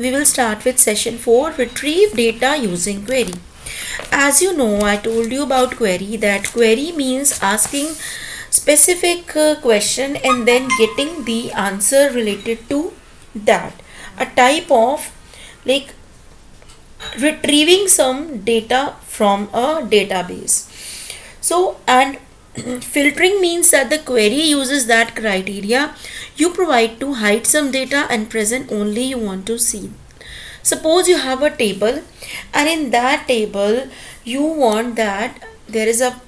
we will start with session 4, retrieve data using query. As you know, I told you about query, that query means asking specific question and then getting the answer related to that. A type of like retrieving some data from a database. So, and filtering means that the query uses that criteria you provide to hide some data and present only you want to see. Suppose you have a table, and in that table you want that there is a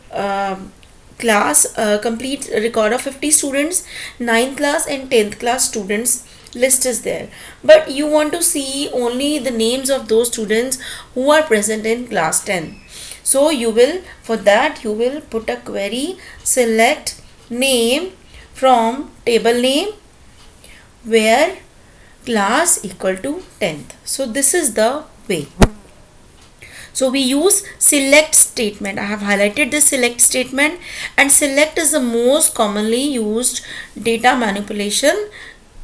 class complete record of 50 students, 9th class and 10th class students list is there, but you want to see only the names of those students who are present in class 10. So you will, for that you will put a query, select name from table name where class equal to 10th. So this is the way. So we use select statement. I have highlighted the select statement, and select is the most commonly used data manipulation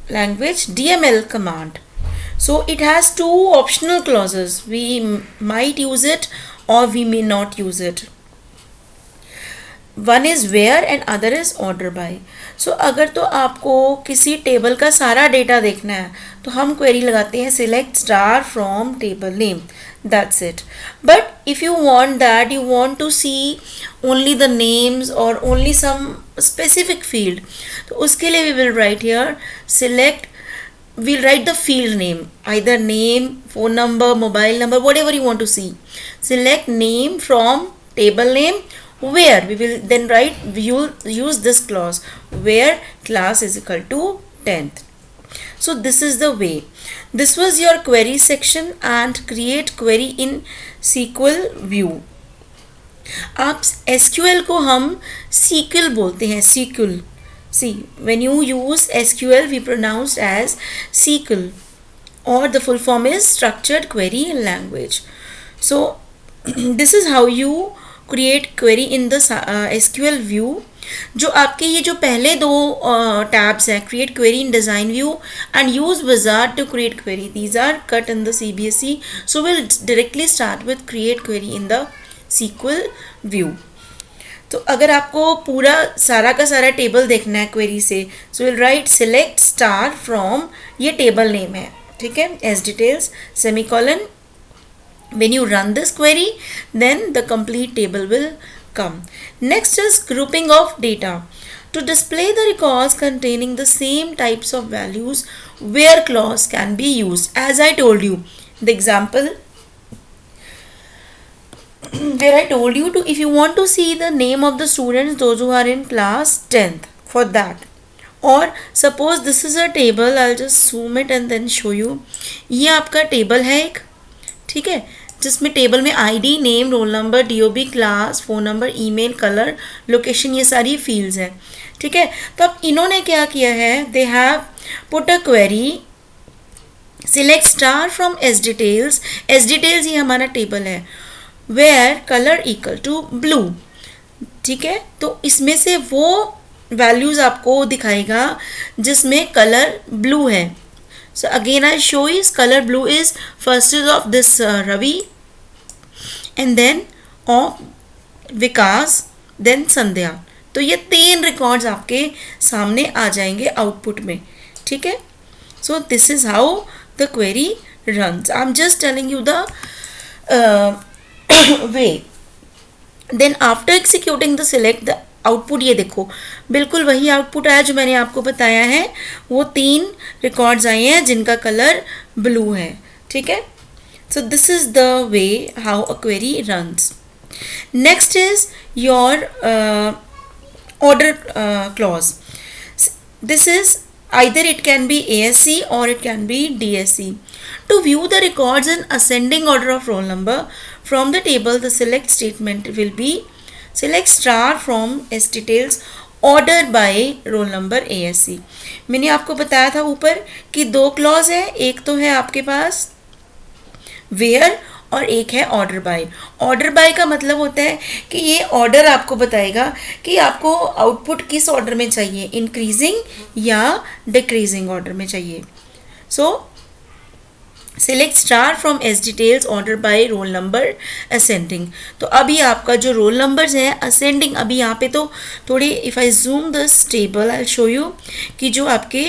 language DML command. So it has two optional clauses. We might use it or we may not use it. One is where and other is order by. So अगर तो आपको किसी table का सारा data देखना है तो हम क्वेरी लगाते हैं select star from table name, that's it. But if you want that, you want to see only the names और ओनली सम स्पेसिफिक फील्ड, तो उसके लिए we will write here select, we'll write the field name, either name, phone number, mobile number, whatever you want to see. Select name from table name where we will then write, we will use this clause where class is equal to 10th. So this is the way. This was your query section, and create query in SQL view. आप SQL को हम SQL बोलते हैं, SQL. See, when you use SQL, we pronounce as SQL, or the full form is Structured Query Language. So, this is how you create query in the SQL view. जो आपके ये जो पहले दो tabs हैं, create query in design view and use wizard to create query, these are cut in the CBSE. So, we'll directly start with create query in the SQL view. तो अगर आपको पूरा सारा का सारा टेबल देखना है क्वेरी से, so will write select star from, ये टेबल नेम है, ठीक है, age details semicolon. When you run this query then the complete table will come. Next is grouping of data. To display the records containing the same types of values, where clause can be used. As I told you, the example where I told you to, if you want to see the name of the students, those who are in class 10th, for that. और suppose this is a table, I'll just zoom it and then show you. ये आपका table है एक, ठीक है, जिसमें table में ID, name, roll number, DOB, class, phone number, email, colour, location, ये सारी फील्ड्स हैं, ठीक है. तो अब इन्होंने क्या किया है, they have put a query select star from S details. S details ये हमारा टेबल है, where colour equal to blue, ठीक है. तो इसमें से वो वैल्यूज़ आपको दिखाएगा जिसमें कलर ब्लू है. So again I show is colour blue is first is of this Ravi and then of Vikas then Sandhya. तो ये 3 रिकॉर्ड्स आपके सामने आ जाएंगे आउटपुट में, ठीक है. सो this is how the query runs. I am just telling you the way. Then after executing the select, the output ये देखो बिल्कुल वही आउटपुट आया जो मैंने आपको बताया है. वो 3 रिकॉर्ड्स आए हैं जिनका कलर ब्लू है, ठीक है. So this is the way how a query runs. Next is your order clause. This is either it can be ASC or it can be DSC. To view the records in ascending order of roll number from the table, the select statement will be select star from S details order by roll number ASC. मैंने आपको बताया था ऊपर कि 2 clause है, एक तो है आपके पास where और एक है ऑर्डर बाय. ऑर्डर बाय का मतलब होता है कि ये ऑर्डर आपको बताएगा कि आपको आउटपुट किस ऑर्डर में चाहिए, इंक्रीजिंग या डिक्रीजिंग ऑर्डर में चाहिए. सो select star from S details order by roll number ascending. तो अभी आपका जो रोल नंबर्स हैं असेंडिंग, अभी यहाँ पे तो थोड़ी if I zoom this table I show you कि जो आपके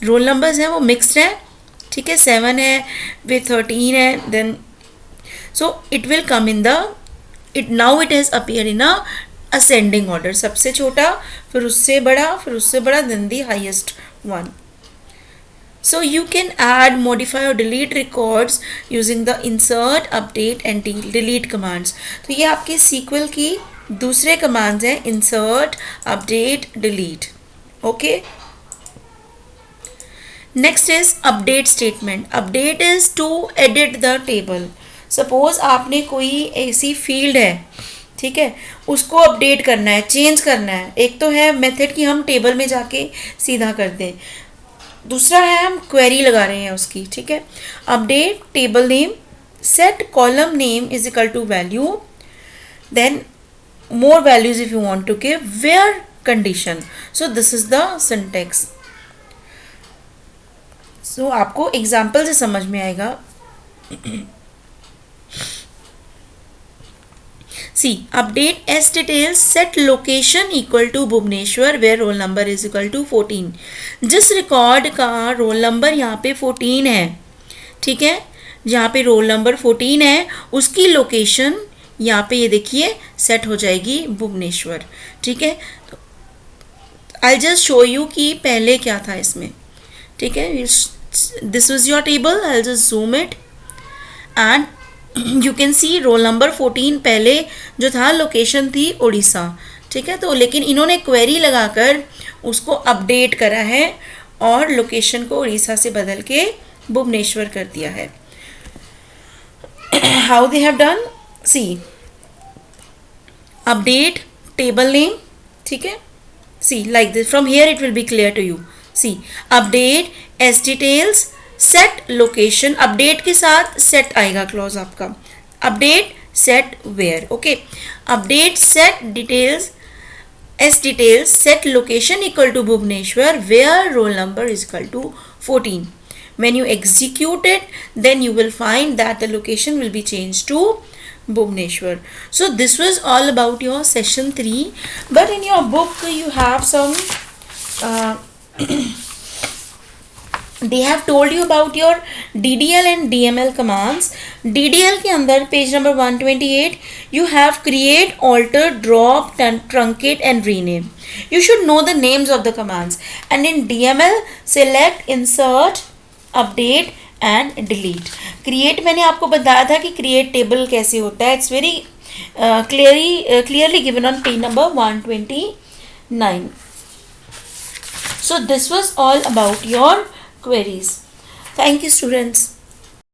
रोल नंबर्स हैं वो मिक्सड है, ठीक है, 7 है विथ 13 है, then so it will come in the it now it has appear in a ascending order, सबसे छोटा फिर उससे बड़ा फिर उससे बड़ा then the highest one. So you can add, modify or delete records using the insert, update and delete commands. तो ये आपके SQL की दूसरे commands हैं, insert, update, delete. Okay. Next is update statement. Update is to edit the table. Suppose आपने कोई ऐसी field है, ठीक है, उसको अपडेट करना है, चेंज करना है। एक तो है मेथड कि हम टेबल में जाके सीधा कर दें, दूसरा है हम क्वेरी लगा रहे हैं उसकी, ठीक है। Update table name, set column name is equal to value, then more values if you want to give, where condition. So this is the syntax. सो आपको एग्जाम्पल से समझ में आएगा। See, update S details, set location equal to Bhubaneswar where roll number is equal to 14। जिस record का roll number यहाँ पे 14 है, ठीक है, जहाँ पे रोल नंबर 14 है उसकी लोकेशन यहाँ पे ये देखिए सेट हो जाएगी भुवनेश्वर, ठीक है। तो आई जस्ट शो यू कि पहले क्या था इसमें, ठीक है। This is your table, I just zoom it and you can see roll number 14 पहले जो था लोकेशन थी उड़ीसा, ठीक है। तो लेकिन इन्होंने क्वेरी लगाकर उसको अपडेट करा है और लोकेशन को उड़ीसा से बदल के भुवनेश्वर कर दिया है। How they have done, see update table name, ठीक है, see like this, from here it will be clear to you. See update s details, set location, update के साथ सेट आएगा क्लॉज आपका, update set where, okay. Update set details S details, set location equal to Bhubaneswar where roll number is equal to 14। when you execute it then you will find that the location will be changed to Bhubaneswar. So this was all about your session 3, but in your book you have some they have told you about your DDL and DML commands. DDL के अंदर page number 128 you have create, alter, drop, truncate and rename. You should know the names of the commands. And in DML select, insert, update and delete. Create मैंने आपको बताया था कि create table कैसे होता है. It's very clearly given on page number 129. So this was all about your queries. Thank you students.